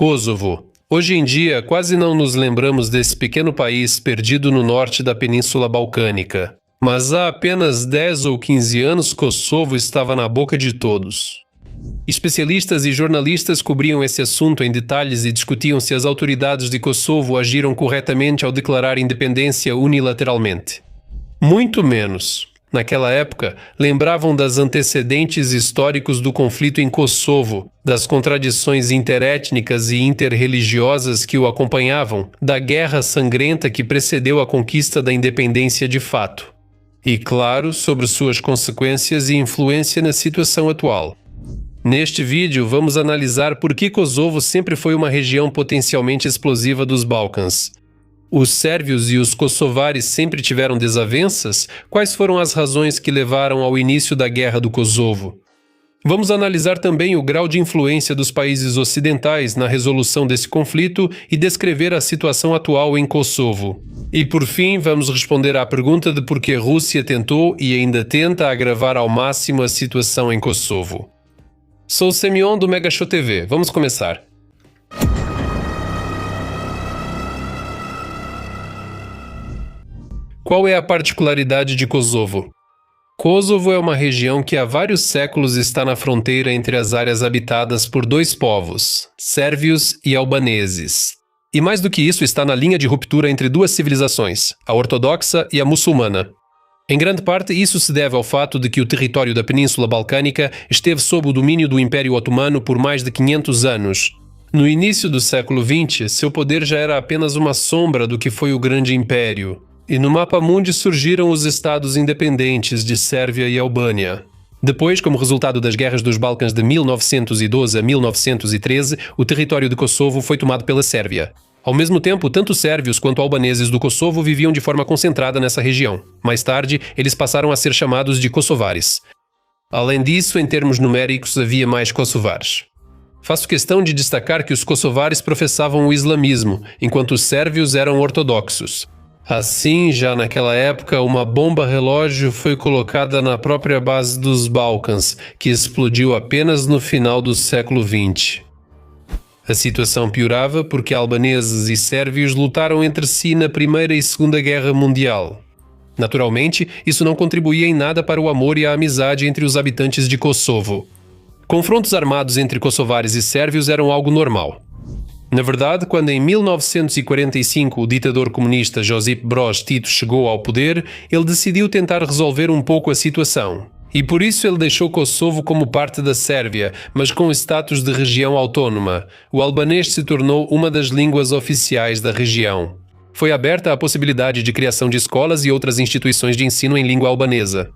Kosovo. Hoje em dia, quase não nos lembramos desse pequeno país perdido no norte da Península Balcânica. Mas há apenas 10 ou 15 anos, Kosovo estava na boca de todos. Especialistas e jornalistas cobriam esse assunto em detalhes e discutiam se as autoridades de Kosovo agiram corretamente ao declarar independência unilateralmente. Muito menos. Naquela época, lembravam das antecedentes históricos do conflito em Kosovo, das contradições interétnicas e interreligiosas que o acompanhavam, da guerra sangrenta que precedeu a conquista da independência de fato. E, claro, sobre suas consequências e influência na situação atual. Neste vídeo, vamos analisar por que Kosovo sempre foi uma região potencialmente explosiva dos Balcãs. Os sérvios e os kosovares sempre tiveram desavenças? Quais foram as razões que levaram ao início da Guerra do Kosovo? Vamos analisar também o grau de influência dos países ocidentais na resolução desse conflito e descrever a situação atual em Kosovo. E por fim, vamos responder à pergunta de por que a Rússia tentou e ainda tenta agravar ao máximo a situação em Kosovo. Sou Semyon do Mega Show TV. Vamos começar. Qual é a particularidade de Kosovo? Kosovo é uma região que há vários séculos está na fronteira entre as áreas habitadas por dois povos, sérvios e albaneses. E mais do que isso, está na linha de ruptura entre duas civilizações, a ortodoxa e a muçulmana. Em grande parte, isso se deve ao fato de que o território da Península Balcânica esteve sob o domínio do Império Otomano por mais de 500 anos. No início do século XX, seu poder já era apenas uma sombra do que foi o Grande Império. E no mapa mundi surgiram os estados independentes de Sérvia e Albânia. Depois, como resultado das guerras dos Balcãs de 1912 a 1913, o território de Kosovo foi tomado pela Sérvia. Ao mesmo tempo, tanto sérvios quanto albaneses do Kosovo viviam de forma concentrada nessa região. Mais tarde, eles passaram a ser chamados de kosovares. Além disso, em termos numéricos, havia mais kosovares. Faço questão de destacar que os kosovares professavam o islamismo, enquanto os sérvios eram ortodoxos. Assim, já naquela época, uma bomba relógio foi colocada na própria base dos Balcãs, que explodiu apenas no final do século XX. A situação piorava porque albaneses e sérvios lutaram entre si na Primeira e Segunda Guerra Mundial. Naturalmente, isso não contribuía em nada para o amor e a amizade entre os habitantes de Kosovo. Confrontos armados entre kosovares e sérvios eram algo normal. Na verdade, quando em 1945 o ditador comunista Josip Broz Tito chegou ao poder, ele decidiu tentar resolver um pouco a situação. E por isso ele deixou Kosovo como parte da Sérvia, mas com status de região autónoma. O albanês se tornou uma das línguas oficiais da região. Foi aberta a possibilidade de criação de escolas e outras instituições de ensino em língua albanesa.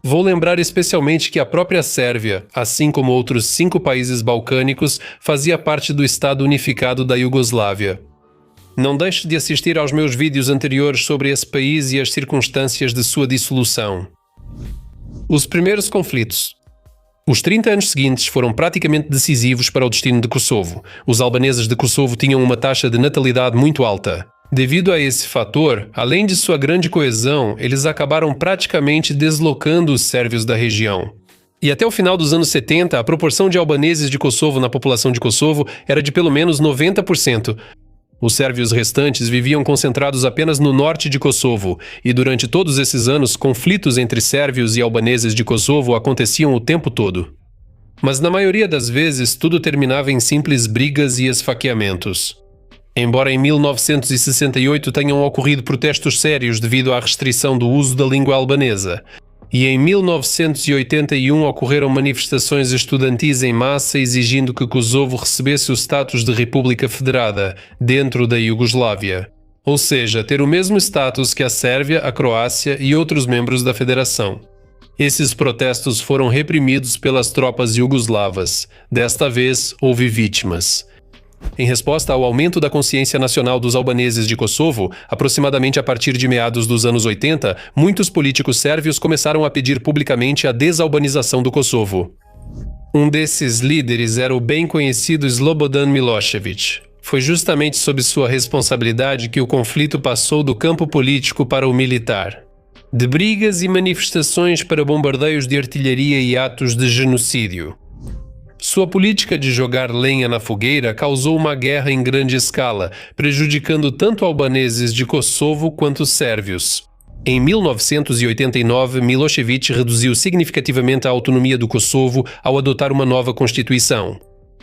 Vou lembrar especialmente que a própria Sérvia, assim como outros 5 países balcânicos, fazia parte do Estado unificado da Iugoslávia. Não deixe de assistir aos meus vídeos anteriores sobre esse país e as circunstâncias de sua dissolução. Os primeiros conflitos. Os 30 anos seguintes foram praticamente decisivos para o destino de Kosovo. Os albaneses de Kosovo tinham uma taxa de natalidade muito alta. Devido a esse fator, além de sua grande coesão, eles acabaram praticamente deslocando os sérvios da região. E até o final dos anos 70, a proporção de albaneses de Kosovo na população de Kosovo era de pelo menos 90%. Os sérvios restantes viviam concentrados apenas no norte de Kosovo, e durante todos esses anos, conflitos entre sérvios e albaneses de Kosovo aconteciam o tempo todo. Mas na maioria das vezes, tudo terminava em simples brigas e esfaqueamentos. Embora em 1968 tenham ocorrido protestos sérios devido à restrição do uso da língua albanesa, e em 1981 ocorreram manifestações estudantis em massa exigindo que Kosovo recebesse o status de República Federada, dentro da Iugoslávia. Ou seja, ter o mesmo status que a Sérvia, a Croácia e outros membros da Federação. Esses protestos foram reprimidos pelas tropas iugoslavas. Desta vez, houve vítimas. Em resposta ao aumento da consciência nacional dos albaneses de Kosovo, aproximadamente a partir de meados dos anos 80, muitos políticos sérvios começaram a pedir publicamente a desalbanização do Kosovo. Um desses líderes era o bem conhecido Slobodan Milošević. Foi justamente sob sua responsabilidade que o conflito passou do campo político para o militar. De brigas e manifestações para bombardeios de artilharia e atos de genocídio. Sua política de jogar lenha na fogueira causou uma guerra em grande escala, prejudicando tanto albaneses de Kosovo quanto sérvios. Em 1989, Milošević reduziu significativamente a autonomia do Kosovo ao adotar uma nova constituição.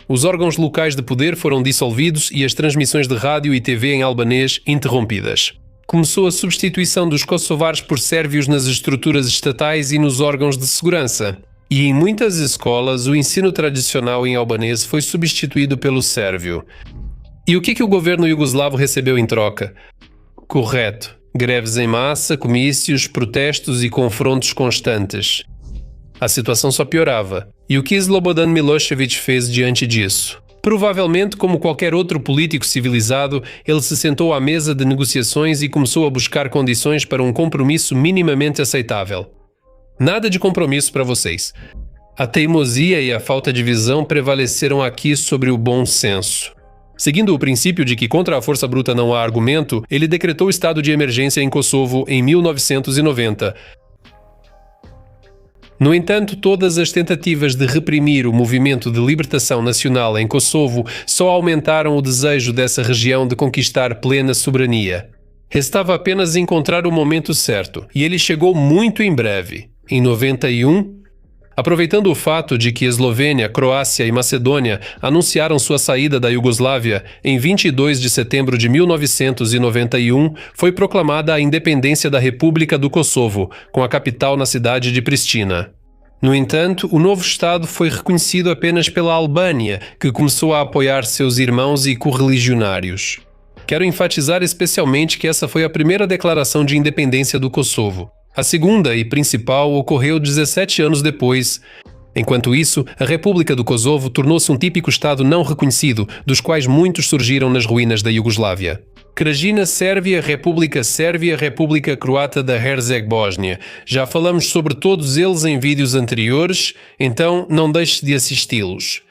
Os órgãos locais de poder foram dissolvidos e as transmissões de rádio e TV em albanês interrompidas. Começou a substituição dos kosovares por sérvios nas estruturas estatais e nos órgãos de segurança. E em muitas escolas, o ensino tradicional em albanês foi substituído pelo sérvio. E o que o governo iugoslavo recebeu em troca? Correto. Greves em massa, comícios, protestos e confrontos constantes. A situação só piorava. E o que Slobodan Milošević fez diante disso? Provavelmente, como qualquer outro político civilizado, ele se sentou à mesa de negociações e começou a buscar condições para um compromisso minimamente aceitável. Nada de compromisso para vocês. A teimosia e a falta de visão prevaleceram aqui sobre o bom senso. Seguindo o princípio de que contra a força bruta não há argumento, ele decretou o estado de emergência em Kosovo em 1990. No entanto, todas as tentativas de reprimir o movimento de libertação nacional em Kosovo só aumentaram o desejo dessa região de conquistar plena soberania. Restava apenas encontrar o momento certo, e ele chegou muito em breve. Em 91, aproveitando o fato de que Eslovênia, Croácia e Macedônia anunciaram sua saída da Iugoslávia, em 22 de setembro de 1991 foi proclamada a independência da República do Kosovo, com a capital na cidade de Pristina. No entanto, o novo Estado foi reconhecido apenas pela Albânia, que começou a apoiar seus irmãos e correligionários. Quero enfatizar especialmente que essa foi a primeira declaração de independência do Kosovo. A segunda e principal ocorreu 17 anos depois. Enquanto isso, a República do Kosovo tornou-se um típico Estado não reconhecido, dos quais muitos surgiram nas ruínas da Iugoslávia. Krajina Sérvia, República Croata da Herceg-Bósnia. Já falamos sobre todos eles em vídeos anteriores, então não deixe de assisti-los.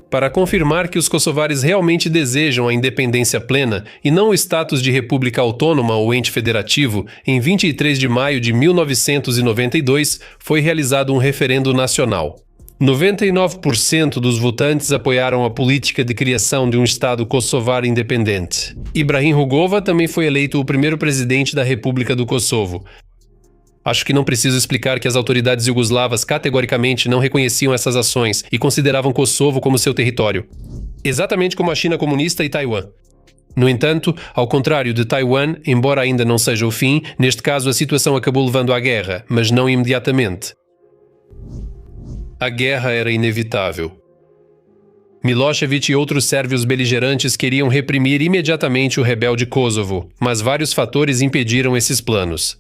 Para confirmar que os kosovares realmente desejam a independência plena e não o status de república autônoma ou ente federativo, em 23 de maio de 1992 foi realizado um referendo nacional. 99% dos votantes apoiaram a política de criação de um Estado kosovar independente. Ibrahim Rugova também foi eleito o primeiro presidente da República do Kosovo. Acho que não preciso explicar que as autoridades iugoslavas categoricamente não reconheciam essas ações e consideravam Kosovo como seu território. Exatamente como a China comunista e Taiwan. No entanto, ao contrário de Taiwan, embora ainda não seja o fim, neste caso a situação acabou levando à guerra, mas não imediatamente. A guerra era inevitável. Milošević e outros sérvios beligerantes queriam reprimir imediatamente o rebelde Kosovo, mas vários fatores impediram esses planos.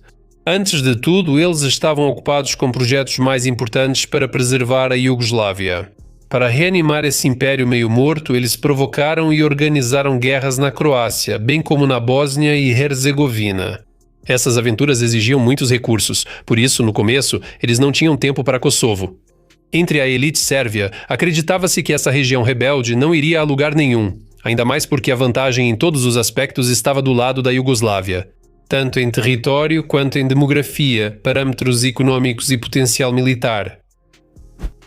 Antes de tudo, eles estavam ocupados com projetos mais importantes para preservar a Iugoslávia. Para reanimar esse império meio morto, eles provocaram e organizaram guerras na Croácia, bem como na Bósnia e Herzegovina. Essas aventuras exigiam muitos recursos, por isso, no começo, eles não tinham tempo para Kosovo. Entre a elite sérvia, acreditava-se que essa região rebelde não iria a lugar nenhum, ainda mais porque a vantagem em todos os aspectos estava do lado da Iugoslávia. Tanto em território quanto em demografia, parâmetros econômicos e potencial militar.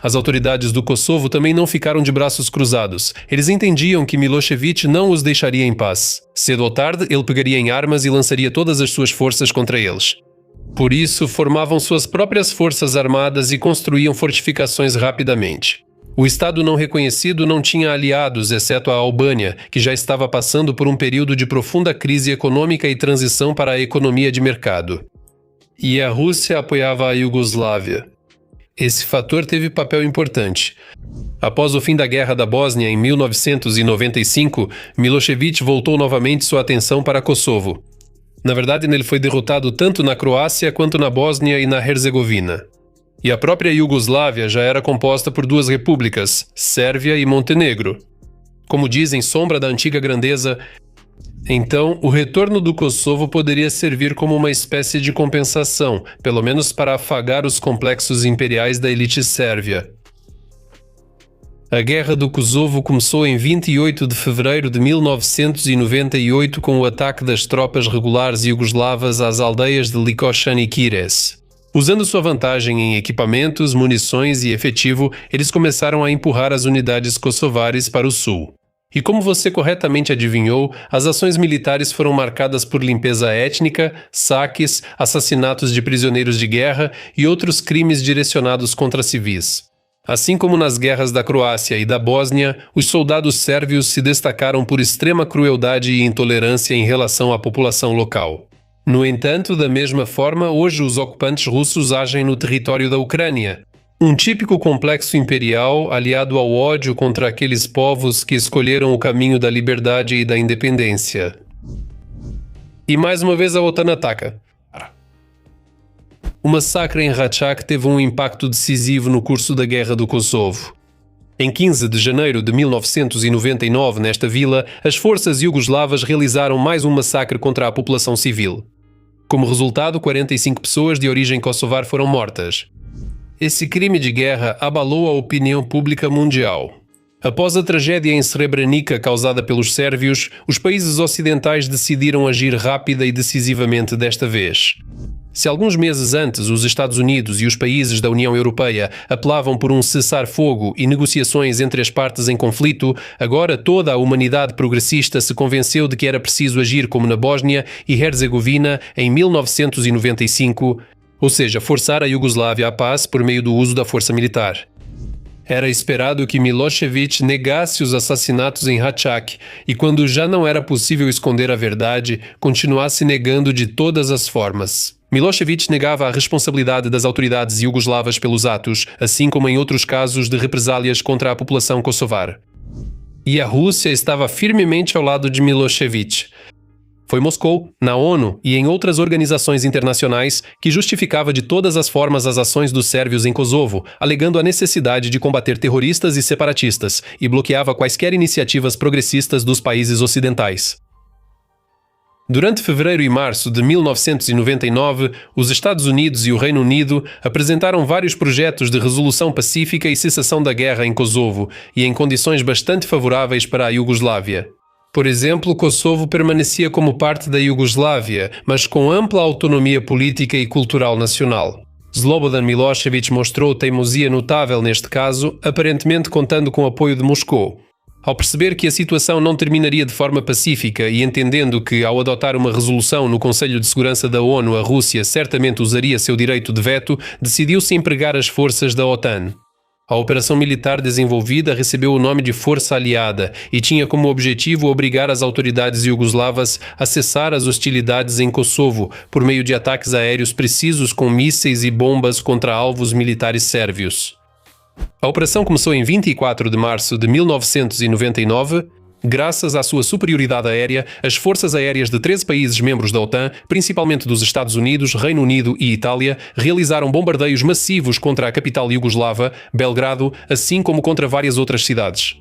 As autoridades do Kosovo também não ficaram de braços cruzados. Eles entendiam que Milošević não os deixaria em paz. Cedo ou tarde, ele pegaria em armas e lançaria todas as suas forças contra eles. Por isso, formavam suas próprias forças armadas e construíam fortificações rapidamente. O Estado não reconhecido não tinha aliados, exceto a Albânia, que já estava passando por um período de profunda crise econômica e transição para a economia de mercado. E a Rússia apoiava a Iugoslávia. Esse fator teve papel importante. Após o fim da Guerra da Bósnia em 1995, Milošević voltou novamente sua atenção para Kosovo. Na verdade, ele foi derrotado tanto na Croácia quanto na Bósnia e na Herzegovina. E a própria Iugoslávia já era composta por duas repúblicas, Sérvia e Montenegro. Como dizem, sombra da antiga grandeza. Então, o retorno do Kosovo poderia servir como uma espécie de compensação, pelo menos para afagar os complexos imperiais da elite sérvia. A Guerra do Kosovo começou em 28 de fevereiro de 1998 com o ataque das tropas regulares iugoslavas às aldeias de Likošani e Kires. Usando sua vantagem em equipamentos, munições e efetivo, eles começaram a empurrar as unidades kosovares para o sul. E como você corretamente adivinhou, as ações militares foram marcadas por limpeza étnica, saques, assassinatos de prisioneiros de guerra e outros crimes direcionados contra civis. Assim como nas guerras da Croácia e da Bósnia, os soldados sérvios se destacaram por extrema crueldade e intolerância em relação à população local. No entanto, da mesma forma, hoje os ocupantes russos agem no território da Ucrânia. Um típico complexo imperial aliado ao ódio contra aqueles povos que escolheram o caminho da liberdade e da independência. E mais uma vez a OTAN ataca. O massacre em Rachak teve um impacto decisivo no curso da Guerra do Kosovo. Em 15 de janeiro de 1999, nesta vila, as forças iugoslavas realizaram mais um massacre contra a população civil. Como resultado, 45 pessoas de origem kosovar foram mortas. Esse crime de guerra abalou a opinião pública mundial. Após a tragédia em Srebrenica causada pelos sérvios, os países ocidentais decidiram agir rápida e decisivamente desta vez. Se alguns meses antes os Estados Unidos e os países da União Europeia apelavam por um cessar-fogo e negociações entre as partes em conflito, agora toda a humanidade progressista se convenceu de que era preciso agir como na Bósnia e Herzegovina em 1995, ou seja, forçar a Iugoslávia à paz por meio do uso da força militar. Era esperado que Milošević negasse os assassinatos em Rachak e, quando já não era possível esconder a verdade, continuasse negando de todas as formas. Milošević negava a responsabilidade das autoridades iugoslavas pelos atos, assim como em outros casos de represálias contra a população kosovar. E a Rússia estava firmemente ao lado de Milošević. Foi Moscou, na ONU e em outras organizações internacionais, que justificava de todas as formas as ações dos sérvios em Kosovo, alegando a necessidade de combater terroristas e separatistas, e bloqueava quaisquer iniciativas progressistas dos países ocidentais. Durante fevereiro e março de 1999, os Estados Unidos e o Reino Unido apresentaram vários projetos de resolução pacífica e cessação da guerra em Kosovo, e em condições bastante favoráveis para a Iugoslávia. Por exemplo, Kosovo permanecia como parte da Iugoslávia, mas com ampla autonomia política e cultural nacional. Slobodan Milošević mostrou teimosia notável neste caso, aparentemente contando com o apoio de Moscou. Ao perceber que a situação não terminaria de forma pacífica e entendendo que, ao adotar uma resolução no Conselho de Segurança da ONU, a Rússia certamente usaria seu direito de veto, decidiu-se empregar as forças da OTAN. A operação militar desenvolvida recebeu o nome de Força Aliada e tinha como objetivo obrigar as autoridades iugoslavas a cessar as hostilidades em Kosovo por meio de ataques aéreos precisos com mísseis e bombas contra alvos militares sérvios. A operação começou em 24 de março de 1999. Graças à sua superioridade aérea, as forças aéreas de 13 países membros da OTAN, principalmente dos Estados Unidos, Reino Unido e Itália, realizaram bombardeios massivos contra a capital iugoslava, Belgrado, assim como contra várias outras cidades.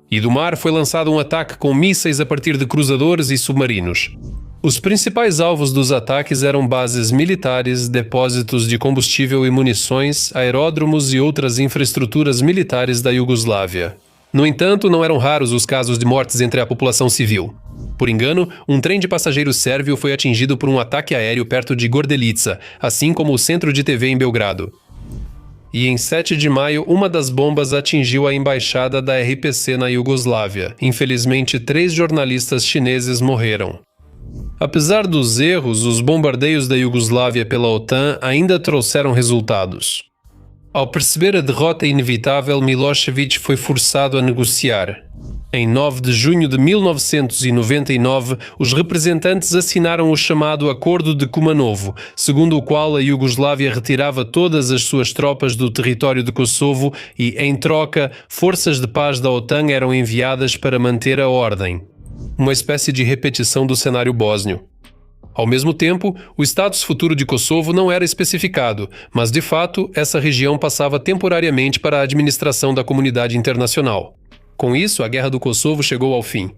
E do mar foi lançado um ataque com mísseis a partir de cruzadores e submarinos. Os principais alvos dos ataques eram bases militares, depósitos de combustível e munições, aeródromos e outras infraestruturas militares da Iugoslávia. No entanto, não eram raros os casos de mortes entre a população civil. Por engano, um trem de passageiros sérvio foi atingido por um ataque aéreo perto de Gordelica, assim como o centro de TV em Belgrado. E em 7 de maio, uma das bombas atingiu a embaixada da RPC na Iugoslávia. Infelizmente, 3 jornalistas chineses morreram. Apesar dos erros, os bombardeios da Iugoslávia pela OTAN ainda trouxeram resultados. Ao perceber a derrota inevitável, Milošević foi forçado a negociar. Em 9 de junho de 1999, os representantes assinaram o chamado Acordo de Kumanovo, segundo o qual a Iugoslávia retirava todas as suas tropas do território de Kosovo e, em troca, forças de paz da OTAN eram enviadas para manter a ordem. Uma espécie de repetição do cenário bósnio. Ao mesmo tempo, o status futuro de Kosovo não era especificado, mas de fato, essa região passava temporariamente para a administração da comunidade internacional. Com isso, a Guerra do Kosovo chegou ao fim.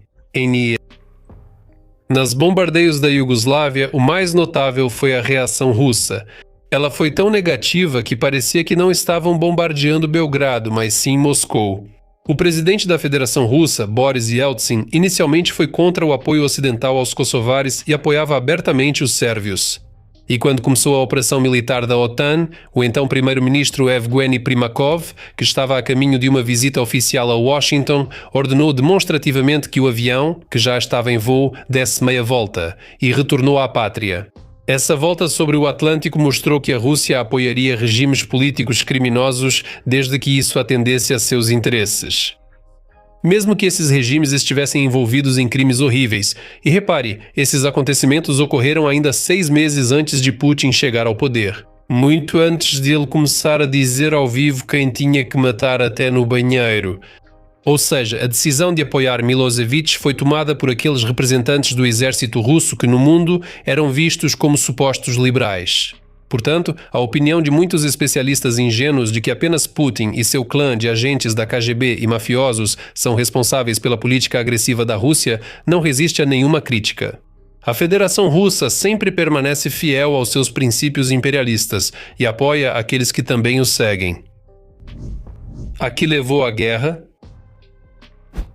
Nas bombardeios da Iugoslávia, o mais notável foi a reação russa. Ela foi tão negativa que parecia que não estavam bombardeando Belgrado, mas sim Moscou. O presidente da Federação Russa, Boris Yeltsin, inicialmente foi contra o apoio ocidental aos kosovares e apoiava abertamente os sérvios. E quando começou a operação militar da OTAN, o então primeiro-ministro Evgueni Primakov, que estava a caminho de uma visita oficial a Washington, ordenou demonstrativamente que o avião, que já estava em voo, desse meia volta e retornou à pátria. Essa volta sobre o Atlântico mostrou que a Rússia apoiaria regimes políticos criminosos desde que isso atendesse a seus interesses. Mesmo que esses regimes estivessem envolvidos em crimes horríveis. E repare, esses acontecimentos ocorreram ainda 6 meses antes de Putin chegar ao poder. Muito antes de ele começar a dizer ao vivo quem tinha que matar até no banheiro. Ou seja, a decisão de apoiar Milošević foi tomada por aqueles representantes do exército russo que no mundo eram vistos como supostos liberais. Portanto, a opinião de muitos especialistas ingênuos de que apenas Putin e seu clã de agentes da KGB e mafiosos são responsáveis pela política agressiva da Rússia não resiste a nenhuma crítica. A Federação Russa sempre permanece fiel aos seus princípios imperialistas e apoia aqueles que também os seguem. A que levou a guerra?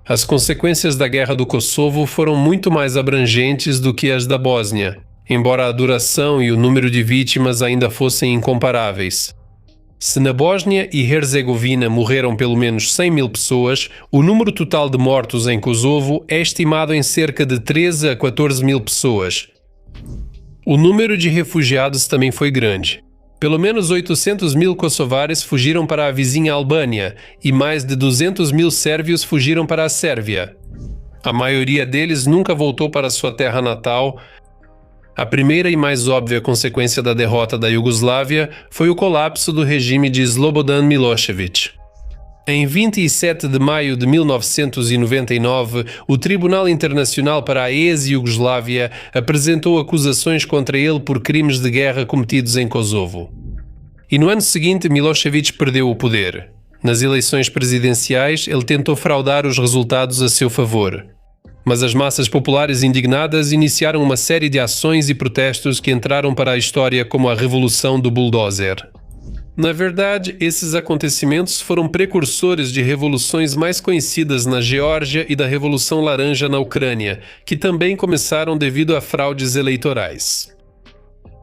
As consequências da Guerra do Kosovo foram muito mais abrangentes do que as da Bósnia, embora a duração e o número de vítimas ainda fossem incomparáveis. Se na Bósnia e Herzegovina morreram pelo menos 100 mil pessoas, o número total de mortos em Kosovo é estimado em cerca de 13 a 14 mil pessoas. O número de refugiados também foi grande. Pelo menos 800 mil kosovares fugiram para a vizinha Albânia e mais de 200 mil sérvios fugiram para a Sérvia. A maioria deles nunca voltou para sua terra natal. A primeira e mais óbvia consequência da derrota da Iugoslávia foi o colapso do regime de Slobodan Milošević. Em 27 de maio de 1999, o Tribunal Internacional para a Ex-Iugoslávia apresentou acusações contra ele por crimes de guerra cometidos em Kosovo. E no ano seguinte, Milošević perdeu o poder. Nas eleições presidenciais, ele tentou fraudar os resultados a seu favor. Mas as massas populares indignadas iniciaram uma série de ações e protestos que entraram para a história como a Revolução do Bulldozer. Na verdade, esses acontecimentos foram precursores de revoluções mais conhecidas na Geórgia e da Revolução Laranja na Ucrânia, que também começaram devido a fraudes eleitorais.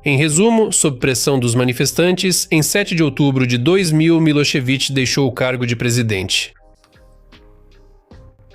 Em resumo, sob pressão dos manifestantes, em 7 de outubro de 2000, Milošević deixou o cargo de presidente.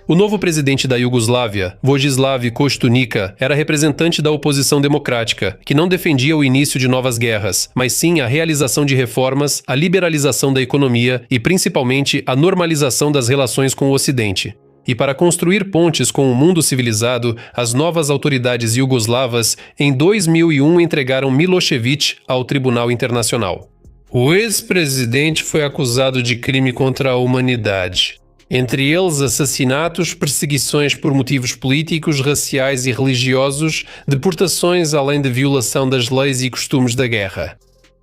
O novo presidente da Iugoslávia, Vojislav Koštunica, era representante da oposição democrática, que não defendia o início de novas guerras, mas sim a realização de reformas, a liberalização da economia e, principalmente, a normalização das relações com o Ocidente. E para construir pontes com o mundo civilizado, as novas autoridades iugoslavas, em 2001, entregaram Milošević ao Tribunal Internacional. O ex-presidente foi acusado de crime contra a humanidade. Entre eles assassinatos, perseguições por motivos políticos, raciais e religiosos, deportações além de violação das leis e costumes da guerra.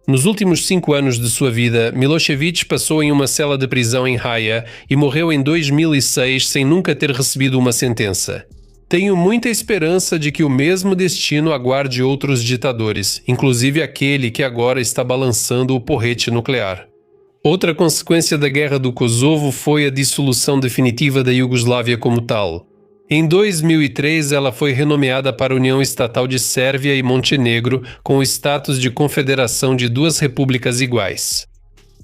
Nos últimos 5 anos de sua vida, Milošević passou em uma cela de prisão em Haia e morreu em 2006 sem nunca ter recebido uma sentença. Tenho muita esperança de que o mesmo destino aguarde outros ditadores, inclusive aquele que agora está balançando o porrete nuclear. Outra consequência da Guerra do Kosovo foi a dissolução definitiva da Iugoslávia como tal. Em 2003, ela foi renomeada para a União Estatal de Sérvia e Montenegro, com o status de confederação de 2 repúblicas iguais.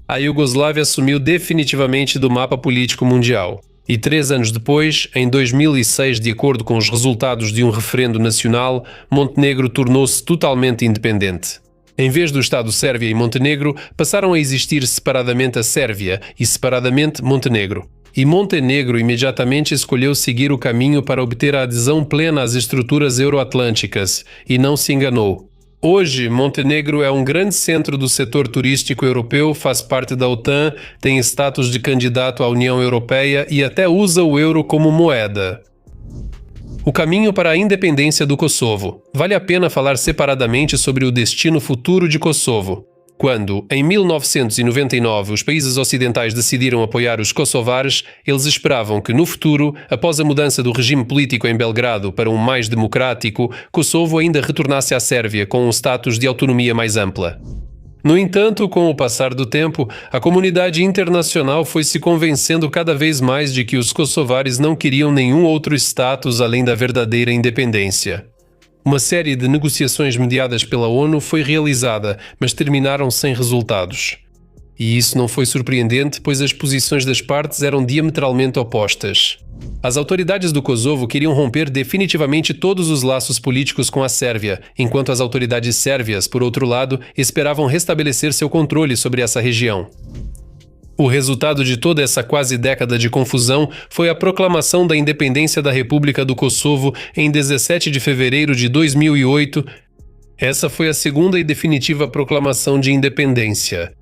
A Iugoslávia sumiu definitivamente do mapa político mundial. E 3 anos depois, em 2006, de acordo com os resultados de um referendo nacional, Montenegro tornou-se totalmente independente. Em vez do Estado Sérvia e Montenegro, passaram a existir separadamente a Sérvia e separadamente Montenegro. E Montenegro imediatamente escolheu seguir o caminho para obter a adesão plena às estruturas euroatlânticas, e não se enganou. Hoje, Montenegro é um grande centro do setor turístico europeu, faz parte da OTAN, tem status de candidato à União Europeia e até usa o euro como moeda. O caminho para a independência do Kosovo. Vale a pena falar separadamente sobre o destino futuro de Kosovo. Quando, em 1999, os países ocidentais decidiram apoiar os kosovares, eles esperavam que, no futuro, após a mudança do regime político em Belgrado para um mais democrático, Kosovo ainda retornasse à Sérvia com um status de autonomia mais ampla. No entanto, com o passar do tempo, a comunidade internacional foi se convencendo cada vez mais de que os kosovares não queriam nenhum outro status além da verdadeira independência. Uma série de negociações mediadas pela ONU foi realizada, mas terminaram sem resultados. E isso não foi surpreendente, pois as posições das partes eram diametralmente opostas. As autoridades do Kosovo queriam romper definitivamente todos os laços políticos com a Sérvia, enquanto as autoridades sérvias, por outro lado, esperavam restabelecer seu controle sobre essa região. O resultado de toda essa quase década de confusão foi a proclamação da independência da República do Kosovo em 17 de fevereiro de 2008. Essa foi a segunda e definitiva proclamação de independência.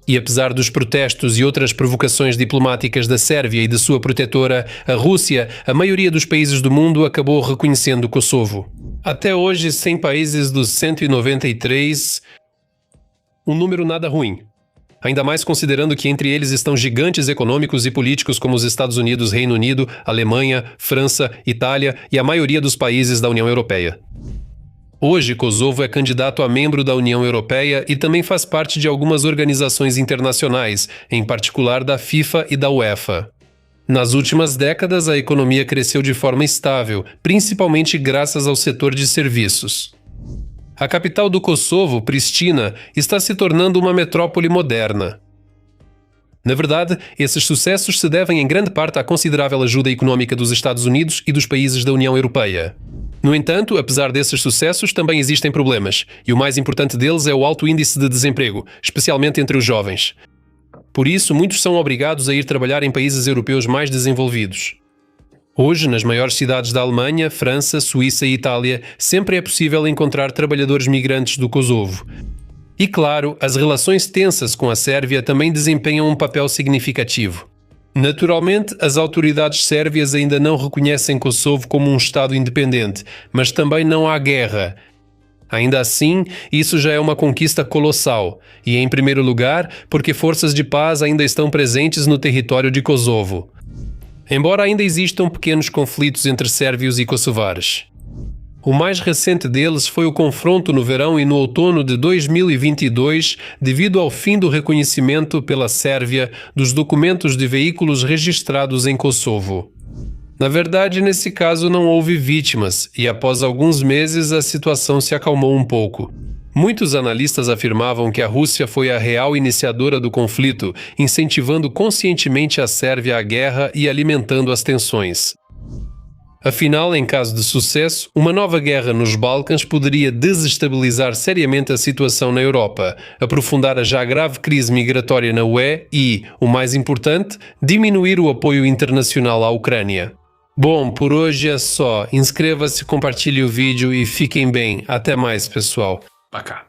E apesar dos protestos e outras provocações diplomáticas da Sérvia e de sua protetora, a Rússia, a maioria dos países do mundo acabou reconhecendo o Kosovo. Até hoje, 100 países dos 193, um número nada ruim. Ainda mais considerando que entre eles estão gigantes econômicos e políticos como os Estados Unidos, Reino Unido, Alemanha, França, Itália e a maioria dos países da União Europeia. Hoje, Kosovo é candidato a membro da União Europeia e também faz parte de algumas organizações internacionais, em particular da FIFA e da UEFA. Nas últimas décadas, a economia cresceu de forma estável, principalmente graças ao setor de serviços. A capital do Kosovo, Pristina, está se tornando uma metrópole moderna. Na verdade, esses sucessos se devem em grande parte à considerável ajuda econômica dos Estados Unidos e dos países da União Europeia. No entanto, apesar desses sucessos, também existem problemas, e o mais importante deles é o alto índice de desemprego, especialmente entre os jovens. Por isso, muitos são obrigados a ir trabalhar em países europeus mais desenvolvidos. Hoje, nas maiores cidades da Alemanha, França, Suíça e Itália, sempre é possível encontrar trabalhadores migrantes do Kosovo. E claro, as relações tensas com a Sérvia também desempenham um papel significativo. Naturalmente, as autoridades sérvias ainda não reconhecem Kosovo como um Estado independente, mas também não há guerra. Ainda assim, isso já é uma conquista colossal, e em primeiro lugar, porque forças de paz ainda estão presentes no território de Kosovo. Embora ainda existam pequenos conflitos entre sérvios e kosovares. O mais recente deles foi o confronto no verão e no outono de 2022 devido ao fim do reconhecimento pela Sérvia dos documentos de veículos registrados em Kosovo. Na verdade, nesse caso não houve vítimas e após alguns meses a situação se acalmou um pouco. Muitos analistas afirmavam que a Rússia foi a real iniciadora do conflito, incentivando conscientemente a Sérvia à guerra e alimentando as tensões. Afinal, em caso de sucesso, uma nova guerra nos Balcãs poderia desestabilizar seriamente a situação na Europa, aprofundar a já grave crise migratória na UE e, o mais importante, diminuir o apoio internacional à Ucrânia. Bom, por hoje é só. Inscreva-se, compartilhe o vídeo e fiquem bem. Até mais, pessoal. Пока.